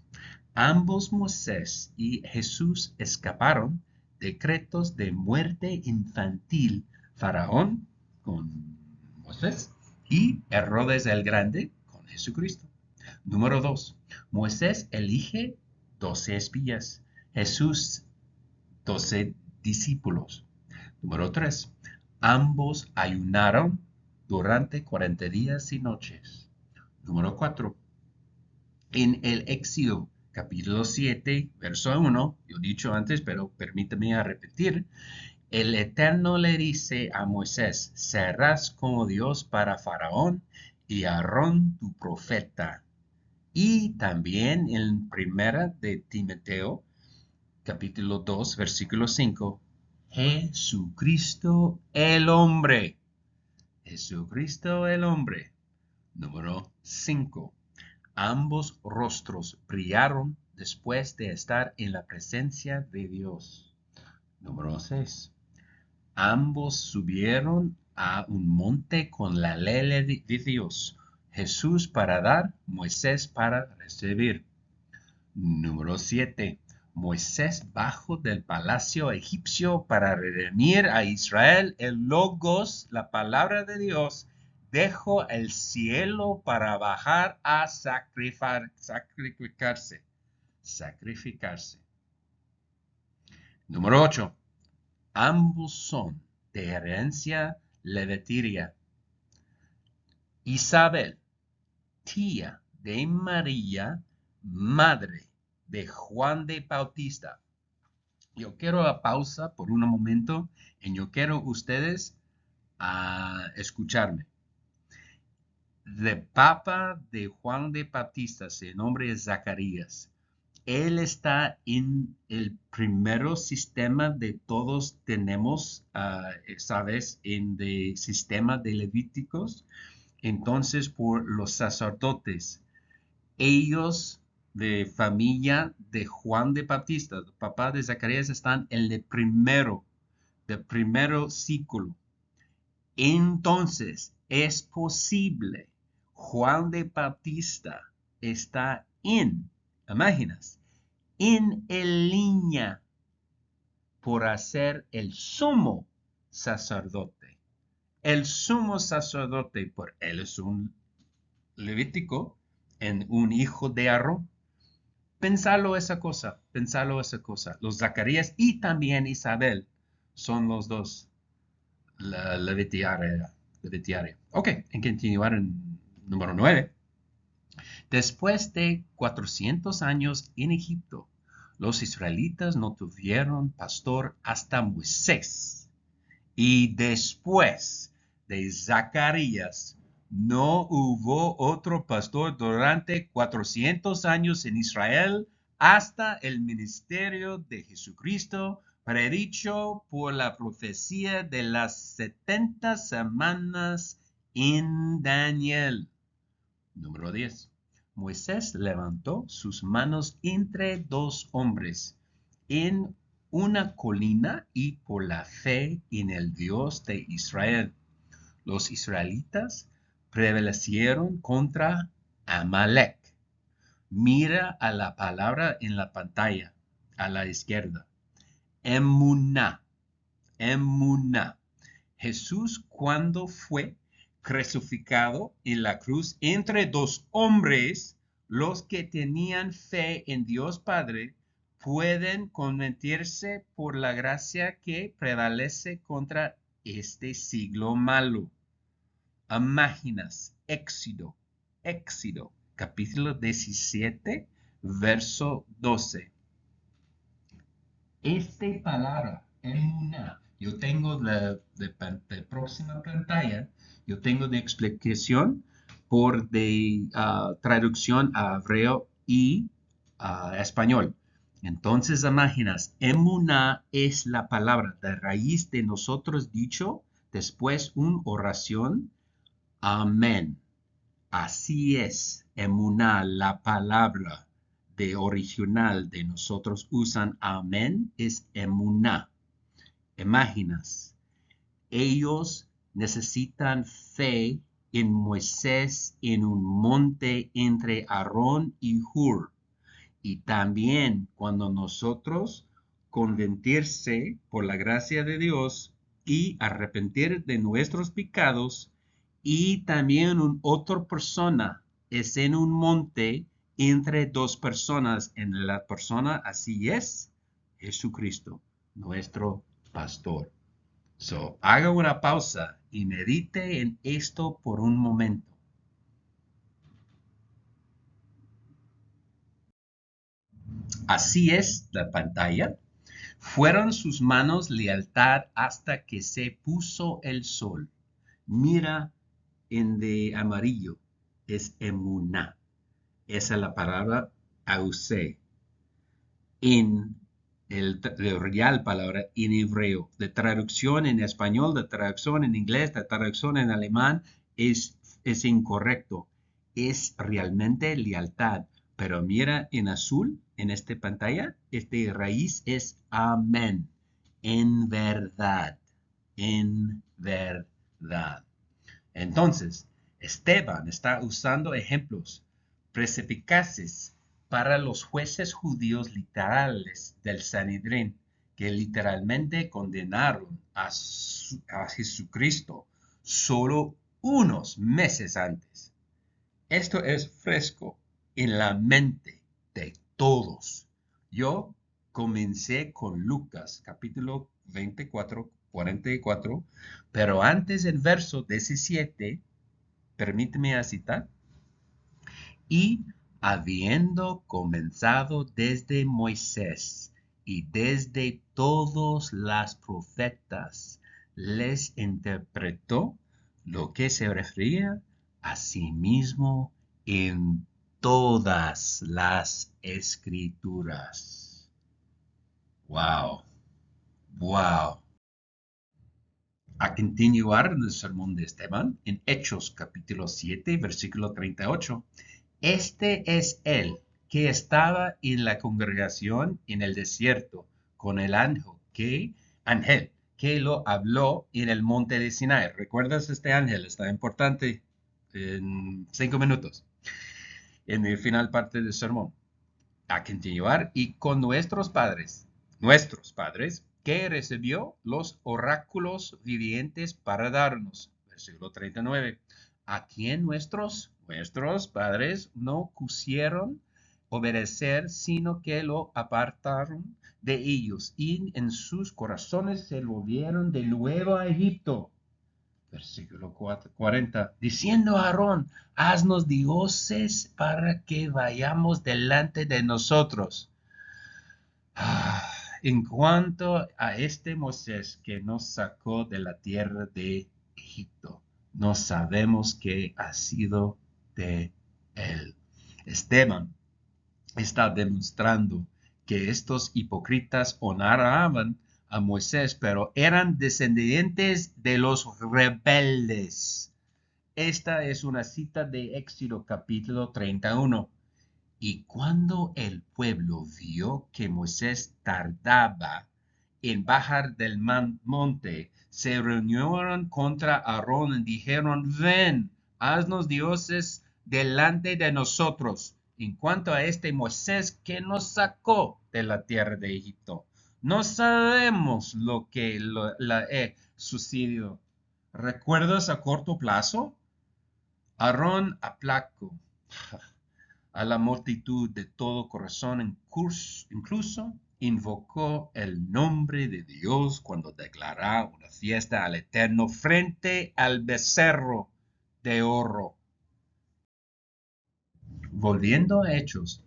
A: Ambos Moisés y Jesús escaparon decretos de muerte infantil. Faraón con Moisés y Herodes el Grande con Jesucristo. Número 2. Moisés elige 12 espías. Jesús 12 discípulos. Número 3. Ambos ayunaron durante 40 días y noches. Número 4. En el Éxodo, capítulo 7, verso 1, yo he dicho antes, pero permíteme a repetir, el Eterno le dice a Moisés, serás como Dios para Faraón y Aarón tu profeta. Y también en primera de Timoteo, capítulo 2, versículo 5, Jesucristo el hombre. Jesucristo el hombre. Número 5. Ambos rostros brillaron después de estar en la presencia de Dios. Número 6. Ambos subieron a un monte con la ley de Dios. Jesús para dar, Moisés para recibir. Número 7. Moisés bajó del palacio egipcio para redimir a Israel. El Logos, la palabra de Dios, dejó el cielo para bajar a sacrificarse. Sacrificarse. Número 8. Ambos son de herencia levitiria. Isabel, tía de María, madre de Juan de Bautista. Yo quiero a pausa por un momento y yo quiero ustedes a escucharme. El papa de Juan de Bautista, su nombre es Zacarías. Él está en el primer sistema de todos tenemos, ¿sabes? En el sistema de Levíticos. Entonces, por los sacerdotes, ellos de familia de Juan de Bautista, el papá de Zacarías, están en el del primero ciclo. Entonces, es posible, Juan de Bautista está imaginas, en línea por hacer el sumo sacerdote. El sumo sacerdote, por él es un levítico, en un hijo de Aarón. Pensalo esa cosa. Los Zacarías y también Isabel son los dos la levitiaria. Ok, en continuar en número 9. Después de 400 años en Egipto, los israelitas no tuvieron pastor hasta Moisés. Y después de Zacarías, no hubo otro pastor durante 400 años en Israel hasta el ministerio de Jesucristo, predicho por la profecía de las 70 semanas en Daniel. Número 10. Moisés levantó sus manos entre dos hombres en una colina y por la fe en el Dios de Israel. Los israelitas prevalecieron contra Amalek. Mira a la palabra en la pantalla, a la izquierda. Emuná. Emuná. Jesús cuando fue crucificado en la cruz entre dos hombres, los que tenían fe en Dios Padre, pueden convertirse por la gracia que prevalece contra este siglo malo. Imágenes, Éxodo, capítulo 17, verso 12. Esta palabra, emuná, yo tengo de próxima pantalla, yo tengo de explicación por de traducción a hebreo y español. Entonces, imaginas, emuná es la palabra de raíz de nosotros dicho, después una oración, amén. Así es, emuná, la palabra de original de nosotros usan amén es emuná. Imaginas, ellos necesitan fe en Moisés en un monte entre Aarón y Hur. Y también cuando nosotros convertirse por la gracia de Dios y arrepentir de nuestros pecados, y también otra persona es en un monte entre dos personas, en la persona así es Jesucristo, nuestro pastor. So, haga una pausa y medite en esto por un momento. Así es la pantalla. Fueron sus manos lealtad hasta que se puso el sol. Mira en de amarillo, es emuná. Esa es la palabra ausé. En la real palabra en hebreo. De traducción en español, de traducción en inglés, de traducción en alemán es incorrecto. Es realmente lealtad. Pero mira en azul, en esta pantalla, este raíz es amén. En verdad. En verdad. Entonces, Esteban está usando ejemplos perspicaces para los jueces judíos literales del Sanedrín, que literalmente condenaron a Jesucristo solo unos meses antes. Esto es fresco en la mente de todos. Yo comencé con Lucas capítulo 24, 44, pero antes del verso 17, permíteme citar, y habiendo comenzado desde Moisés y desde todos los profetas, les interpretó lo que se refería a sí mismo en todas las escrituras. Wow, wow. A continuar en el sermón de Esteban, en Hechos capítulo 7, versículo 38. Este es él que estaba en la congregación en el desierto con el ángel que lo habló en el monte de Sinai. ¿Recuerdas este ángel? Está importante en 5 minutos, en el final parte del sermón. A continuar, y con nuestros padres, que recibió los oráculos vivientes para darnos. Versículo 39. A quien nuestros padres no quisieron obedecer, sino que lo apartaron de ellos, y en sus corazones se volvieron de nuevo a Egipto. Versículo 40, diciendo a Aarón, haznos dioses para que vayamos delante de nosotros. En cuanto a este Moisés que nos sacó de la tierra de Egipto, no sabemos qué ha sido de él. Esteban está demostrando que estos hipócritas honraban a Moisés, pero eran descendientes de los rebeldes. Esta es una cita de Éxodo capítulo 31. Y cuando el pueblo vio que Moisés tardaba en bajar del monte, se reunieron contra Aarón y dijeron, ven, haznos dioses delante de nosotros. En cuanto a este Moisés que nos sacó de la tierra de Egipto, no sabemos lo que le sucedido. ¿Recuerdas a corto plazo? Aarón aplacó a la multitud de todo corazón, incluso invocó el nombre de Dios cuando declaró una fiesta al Eterno frente al becerro de oro. Volviendo a Hechos,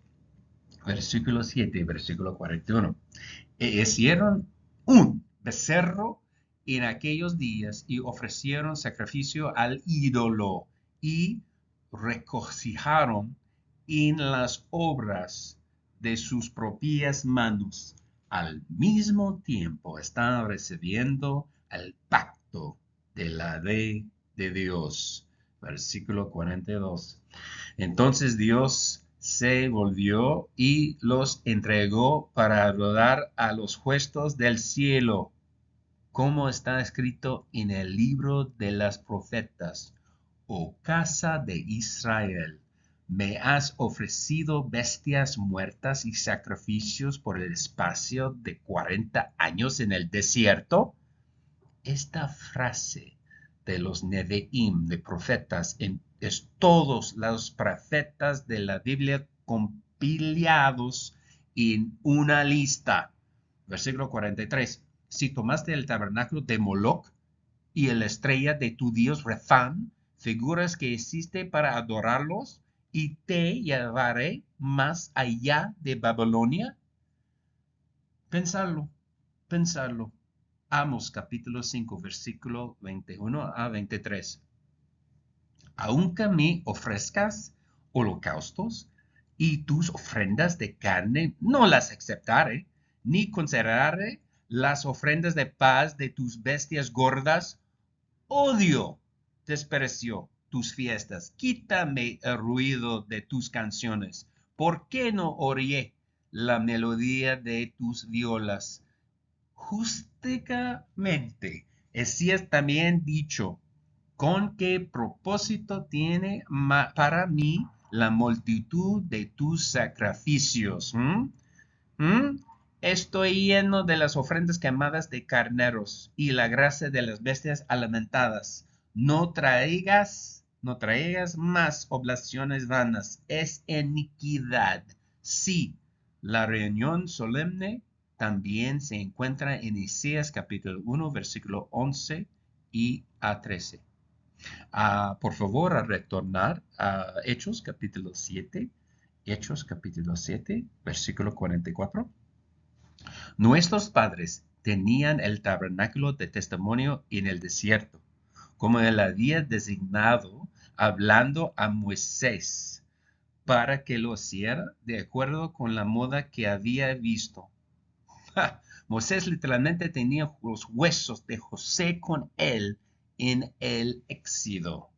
A: versículo 7 y versículo 41. Hicieron un becerro en aquellos días y ofrecieron sacrificio al ídolo y regocijaron en las obras de sus propias manos. Al mismo tiempo están recibiendo el pacto de la ley de Dios. Versículo 42. Entonces Dios se volvió y los entregó para rodar a los jueces del cielo. como está escrito en el libro de las profetas. Oh casa de Israel, me has ofrecido bestias muertas y sacrificios por el espacio de 40 años en el desierto. Esta frase de los Nevi'im, de profetas, es todos los profetas de la Biblia compilados en una lista. Versículo 43. Si tomaste el tabernáculo de Moloch y la estrella de tu dios Refán, figuras que existen para adorarlos, y te llevaré más allá de Babilonia. Pensarlo, pensarlo. Amos capítulo 5, versículo 21 a 23. Aunque me ofrezcas holocaustos y tus ofrendas de carne, no las aceptaré, ni consideraré las ofrendas de paz de tus bestias gordas. Odio, desprecio tus fiestas. Quítame el ruido de tus canciones. ¿Por qué no oiré la melodía de tus violas? Justamente, es también dicho, ¿con qué propósito tiene para mí la multitud de tus sacrificios? ¿Mm? Estoy lleno de las ofrendas quemadas de carneros y la grasa de las bestias alimentadas. No traigas más oblaciones vanas. Es iniquidad. Sí, la reunión solemne también se encuentra en Isaías capítulo 1, versículo 11 y a 13. Por favor, a retornar a Hechos capítulo 7. Hechos capítulo 7, versículo 44. Nuestros padres tenían el tabernáculo de testimonio en el desierto, como él había designado, hablando a Moisés, para que lo hiciera de acuerdo con la moda que había visto. Moisés literalmente tenía los huesos de José con él en el Éxodo.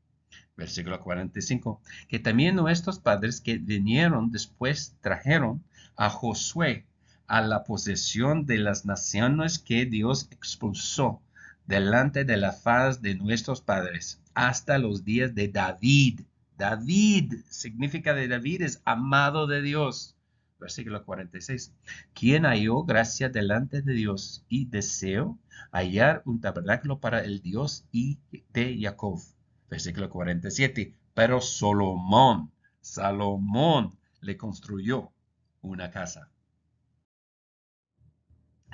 A: Versículo 45. Que también nuestros padres que vinieron después trajeron a Josué a la posesión de las naciones que Dios expulsó delante de la faz de nuestros padres hasta los días de David. David, significa de David, es amado de Dios. Versículo 46. Quien halló gracia delante de Dios y deseo hallar un tabernáculo para el Dios y de Jacob. Versículo 47. Pero Salomón le construyó una casa.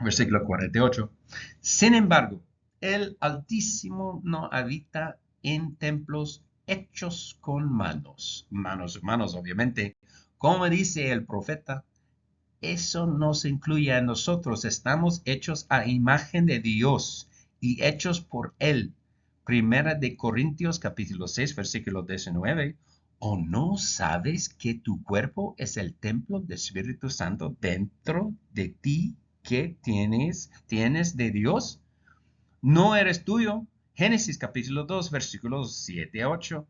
A: Versículo 48. Sin embargo, el Altísimo no habita en templos hechos con manos. Manos, obviamente. Como dice el profeta, eso nos incluye a nosotros. Estamos hechos a imagen de Dios y hechos por Él. Primera de Corintios capítulo 6, versículo 19. ¿O no sabes que tu cuerpo es el templo del Espíritu Santo dentro de ti que tienes de Dios? No eres tuyo. Génesis capítulo 2, versículos 7 a 8.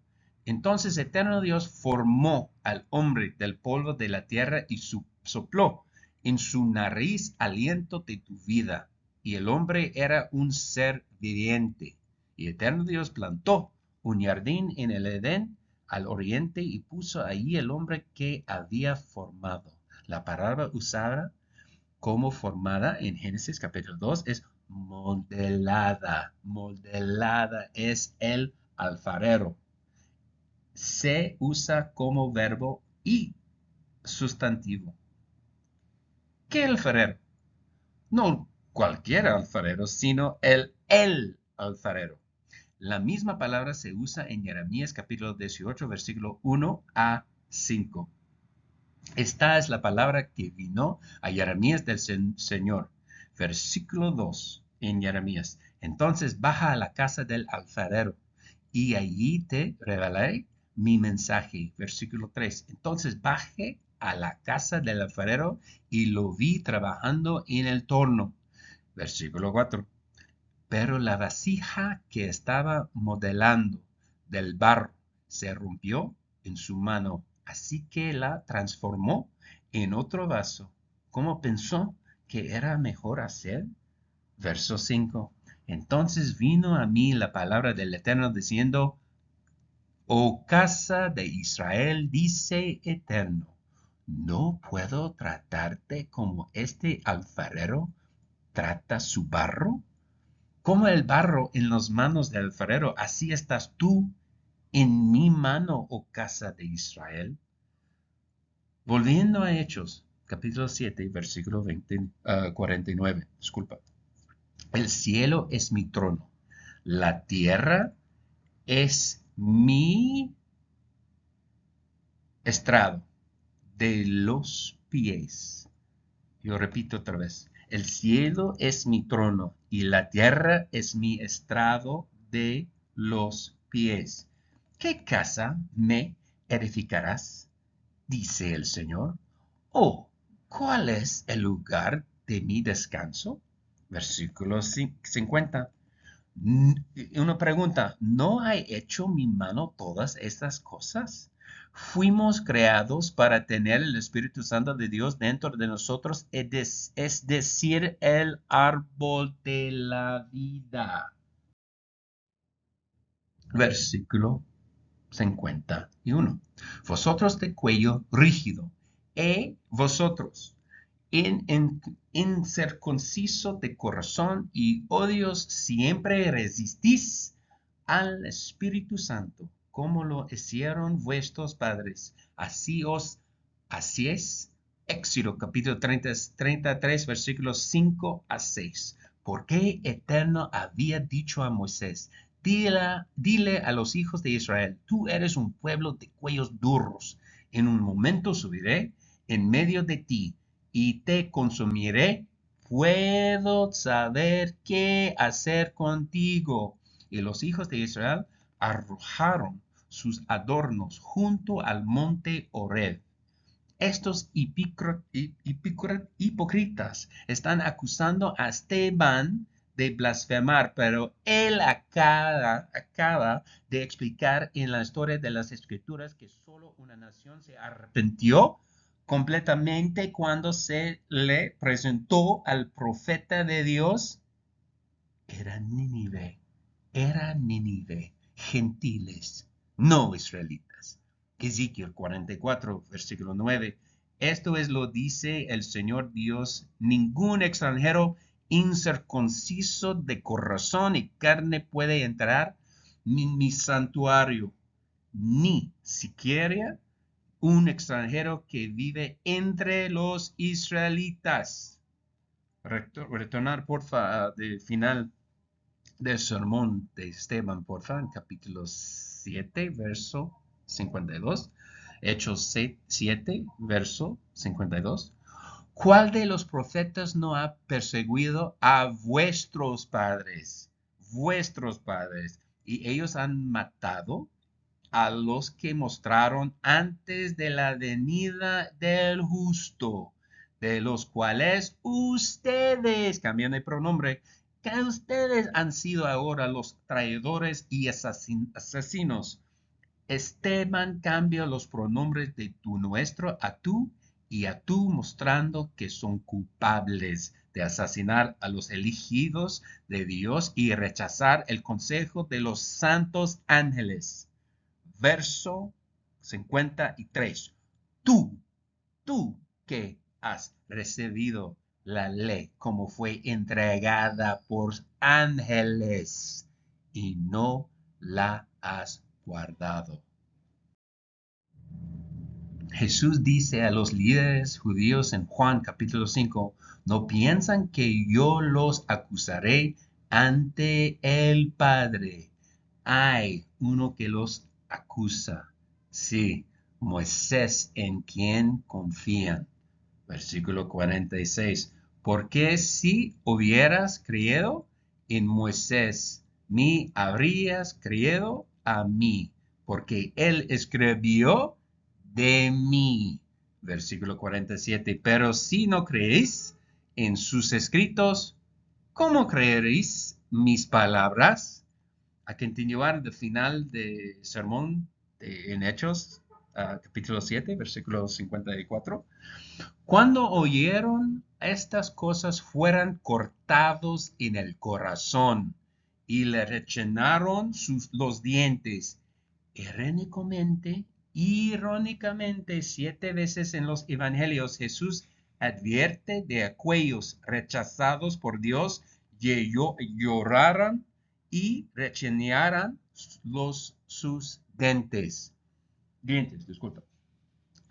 A: Entonces eterno Dios formó al hombre del polvo de la tierra y sopló en su nariz aliento de tu vida. Y el hombre era un ser viviente. Y eterno Dios plantó un jardín en el Edén al oriente y puso allí el hombre que había formado. La palabra usada como formada en Génesis capítulo 2 es modelada. Modelada es el alfarero. Se usa como verbo y sustantivo. ¿Qué alfarero? No cualquier alfarero, sino el alfarero. La misma palabra se usa en Jeremías capítulo 18, versículo 1 a 5. Esta es la palabra que vino a Jeremías del Señor. Versículo 2 en Jeremías. Entonces baja a la casa del alfarero y allí te revelaré mi mensaje. Versículo 3. Entonces bajé a la casa del alfarero y lo vi trabajando en el torno. Versículo 4. Pero la vasija que estaba modelando del barro se rompió en su mano, así que la transformó en otro vaso. ¿Cómo pensó que era mejor hacer? Verso 5. Entonces vino a mí la palabra del Eterno diciendo, Oh casa de Israel, dice Eterno, ¿no puedo tratarte como este alfarero trata su barro? Como el barro en las manos del alfarero, así estás tú en mi mano, oh casa de Israel. Volviendo a Hechos, capítulo 7, versículo 49. Disculpa. El cielo es mi trono, la tierra es mi estrado de los pies. Yo repito otra vez. El cielo es mi trono y la tierra es mi estrado de los pies. ¿Qué casa me edificarás? Dice el Señor. Oh, ¿cuál es el lugar de mi descanso? Versículo 50. Una pregunta, ¿no ha hecho mi mano todas estas cosas? Fuimos creados para tener el Espíritu Santo de Dios dentro de nosotros, es decir, el árbol de la vida. Versículo 51. Vosotros de cuello rígido, vosotros, incircunciso de corazón y odios, siempre resistís al Espíritu Santo, como lo hicieron vuestros padres. Así es. Éxodo capítulo 33, versículos 5 a 6. Porque Eterno había dicho a Moisés, dile a los hijos de Israel, tú eres un pueblo de cuellos duros. En un momento subiré en medio de ti y te consumiré. Puedo saber qué hacer contigo. Y los hijos de Israel arrojaron sus adornos junto al monte Horeb. Estos hipócritas están acusando a Esteban de blasfemar, pero él acaba de explicar en la historia de las Escrituras que solo una nación se arrepintió completamente cuando se le presentó al profeta de Dios. Era Nínive, gentiles, no israelitas. Ezequiel 44, versículo 9. Esto es lo dice el Señor Dios, ningún extranjero incircunciso de corazón y carne puede entrar en mi santuario, ni siquiera un extranjero que vive entre los israelitas. Retornar, porfa, del final del sermón de Esteban, porfa, en capítulo 7, verso 52. Hechos 7, verso 52. ¿Cuál de los profetas no ha perseguido a vuestros padres? Vuestros padres. Y ellos han matado a los que mostraron antes de la venida del justo, de los cuales ustedes, cambian de pronombre, que ustedes han sido ahora los traidores y asesinos. Esteban cambia los pronombres de tu nuestro a tú y a tú, mostrando que son culpables de asesinar a los elegidos de Dios y rechazar el consejo de los santos ángeles. Verso 53. Tú que has recibido la ley como fue entregada por ángeles y no la has guardado. Jesús dice a los líderes judíos en Juan capítulo 5, no piensan que yo los acusaré ante el Padre. Hay uno que los acusa. Sí, Moisés en quien confían. Versículo 46. Porque si hubieras creído en Moisés, ni habrías creído a mí, porque él escribió de mí. Versículo 47. Pero si no creéis en sus escritos, ¿cómo creeréis mis palabras? A continuar del final del sermón en Hechos, capítulo 7, versículo 54. Cuando oyeron estas cosas, fueron cortados en el corazón y le rechinaron los dientes. Irónicamente, 7 veces en los evangelios Jesús advierte de aquellos rechazados por Dios que lloraran y rechinaran sus dientes, disculpa.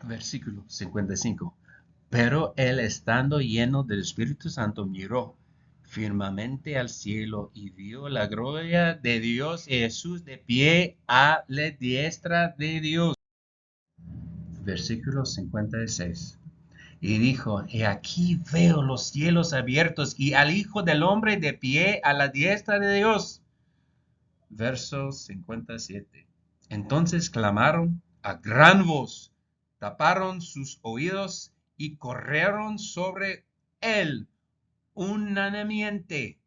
A: Versículo 55. Pero él, estando lleno del Espíritu Santo, miró firmemente al cielo y vio la gloria de Dios y Jesús de pie a la diestra de Dios. Versículo 56. Y dijo, he aquí veo los cielos abiertos y al Hijo del Hombre de pie a la diestra de Dios. Verso 57. Entonces clamaron a gran voz, taparon sus oídos y corrieron sobre él unánimemente.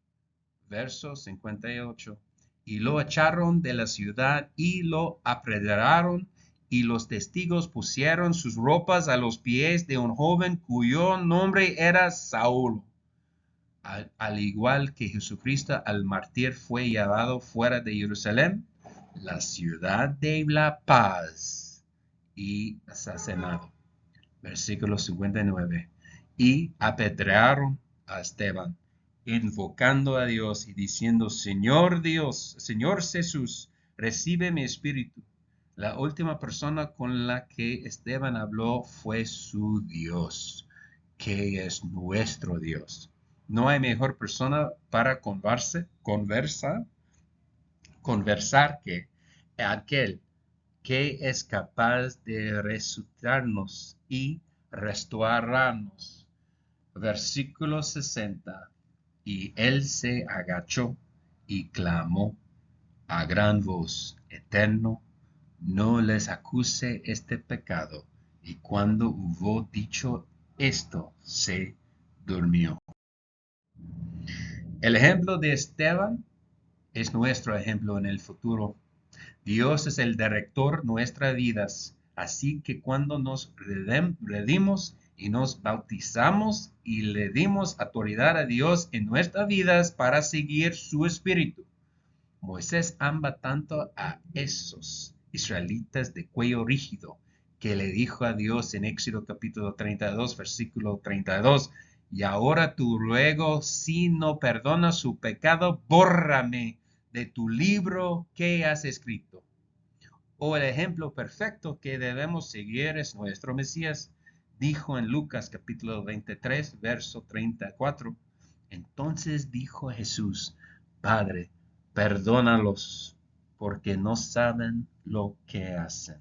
A: Verso 58. Y lo echaron de la ciudad y lo apedrearon, y los testigos pusieron sus ropas a los pies de un joven cuyo nombre era Saulo. Al igual que Jesucristo al martir fue llevado fuera de Jerusalén, la ciudad de la paz, y asesinado. Versículo 59. Y apedrearon a Esteban, invocando a Dios y diciendo, Señor Dios, Señor Jesús, recibe mi espíritu. La última persona con la que Esteban habló fue su Dios, que es nuestro Dios. No hay mejor persona para conversar que aquel que es capaz de resucitarnos y restaurarnos. Versículo 60. Y él se agachó y clamó a gran voz, Eterno, no les acuse este pecado. Y cuando hubo dicho esto, se durmió. El ejemplo de Esteban es nuestro ejemplo en el futuro. Dios es el director de nuestras vidas, así que cuando nos redimos y nos bautizamos y le dimos autoridad a Dios en nuestras vidas para seguir su espíritu. Moisés ama tanto a esos israelitas de cuello rígido que le dijo a Dios en Éxodo capítulo 32, versículo 32, y ahora tú ruego, si no perdonas su pecado, bórrame de tu libro que has escrito. O el ejemplo perfecto que debemos seguir es nuestro Mesías. Dijo en Lucas capítulo 23, verso 34. Entonces dijo Jesús, Padre, perdónalos, porque no saben lo que hacen.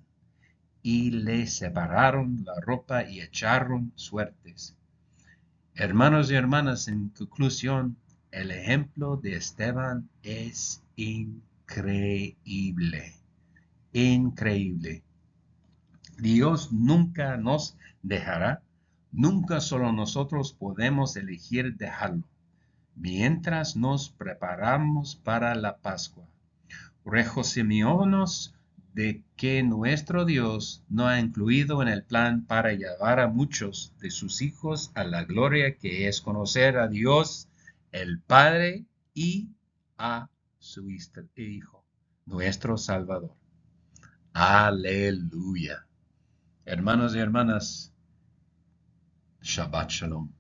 A: Y le separaron la ropa y echaron suertes. Hermanos y hermanas, en conclusión, el ejemplo de Esteban es increíble. Increíble. Dios nunca nos dejará, nunca solo nosotros podemos elegir dejarlo, mientras nos preparamos para la Pascua. Regocimémonos de que nuestro Dios nos ha incluido en el plan para llevar a muchos de sus hijos a la gloria que es conocer a Dios, el Padre, y a su Hijo, nuestro Salvador. Aleluya. Hermanos y hermanas, Shabbat Shalom.